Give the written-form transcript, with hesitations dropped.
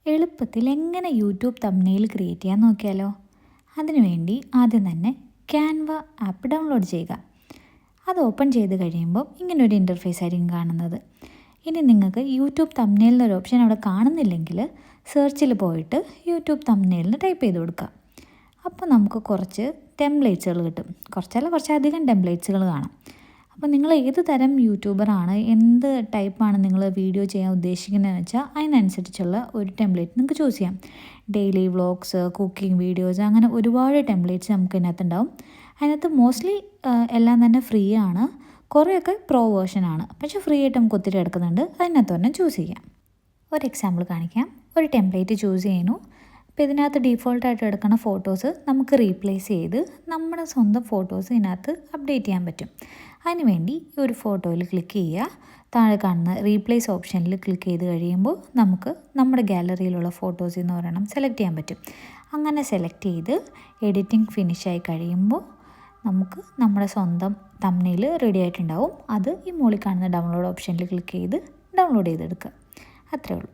എളുപ്പത്തിൽ എങ്ങനെ YouTube thumbnail create ചെയ്യാൻ നോക്കിയാലോ? അതിനുവേണ്ടി ആദ്യം തന്നെ ക്യാൻവ ആപ്പ് ഡൗൺലോഡ് ചെയ്യുക. അത് ഓപ്പൺ ചെയ്ത് കഴിയുമ്പോൾ ഇങ്ങനൊരു ഇൻ്റർഫേസ് ആയിരിക്കും കാണുന്നത്. ഇനി നിങ്ങൾക്ക് യൂട്യൂബ് തംബ്നെയിൽ എന്നൊരു ഓപ്ഷൻ അവിടെ കാണുന്നില്ലെങ്കിൽ സെർച്ചിൽ പോയിട്ട് യൂട്യൂബ് തംബ്നെയിൽ എന്ന് ടൈപ്പ് ചെയ്ത് കൊടുക്കുക. അപ്പോൾ നമുക്ക് കുറച്ച് ടെംപ്ലേറ്റ്സുകൾ കിട്ടും. കുറച്ചധികം ടെംപ്ലേറ്റ്സുകൾ കാണാം. അപ്പോൾ നിങ്ങൾ ഏത് തരം യൂട്യൂബറാണ്, എന്ത് ടൈപ്പാണ് നിങ്ങൾ വീഡിയോ ചെയ്യാൻ ഉദ്ദേശിക്കുന്നതെന്ന് വെച്ചാൽ അതിനനുസരിച്ചുള്ള ഒരു ടെംപ്ലേറ്റ് നിങ്ങൾക്ക് ചൂസ് ചെയ്യാം. ഡെയിലി വ്ളോഗ്സ്, കുക്കിംഗ് വീഡിയോസ്, അങ്ങനെ ഒരുപാട് ടെംപ്ലേറ്റ്സ് നമുക്ക് ഇതിനകത്ത് ഉണ്ടാവും. അതിനകത്ത് മോസ്റ്റ്ലി എല്ലാം തന്നെ ഫ്രീ ആണ്. കുറേയൊക്കെ പ്രോ വേർഷനാണ്. പക്ഷേ ഫ്രീ ആയിട്ട് നമുക്ക് ഒത്തിരി എടുക്കുന്നുണ്ട്. അതിനകത്ത് തന്നെ ചൂസ് ചെയ്യാം. ഒരു എക്സാമ്പിൾ കാണിക്കാം. ഒരു ടെംപ്ലേറ്റ് ചൂസ് ചെയ്യുന്നു. അപ്പോൾ ഇതിനകത്ത് ഡീഫോൾട്ടായിട്ട് എടുക്കുന്ന ഫോട്ടോസ് നമുക്ക് റീപ്ലേസ് ചെയ്ത് നമ്മുടെ സ്വന്തം ഫോട്ടോസ് ഇതിനകത്ത് അപ്ഡേറ്റ് ചെയ്യാൻ പറ്റും. അതിനുവേണ്ടി ഒരു ഫോട്ടോയിൽ ക്ലിക്ക് ചെയ്യുക. താഴെ കാണുന്ന റീപ്ലേസ് ഓപ്ഷനിൽ ക്ലിക്ക് ചെയ്ത് കഴിയുമ്പോൾ നമുക്ക് നമ്മുടെ ഗാലറിയിലുള്ള ഫോട്ടോസിൽ നിന്ന് ഒരെണ്ണം സെലക്ട് ചെയ്യാൻ പറ്റും. അങ്ങനെ സെലക്ട് ചെയ്ത് എഡിറ്റിംഗ് ഫിനിഷായി കഴിയുമ്പോൾ നമുക്ക് നമ്മുടെ സ്വന്തം തംബ്നെയിൽ റെഡി ആയിട്ടുണ്ടാവും. അത് ഈ മുകളിൽ കാണുന്ന ഡൗൺലോഡ് ഓപ്ഷനിൽ ക്ലിക്ക് ചെയ്ത് ഡൗൺലോഡ് ചെയ്തെടുക്കുക. അത്രേ ഉള്ളൂ.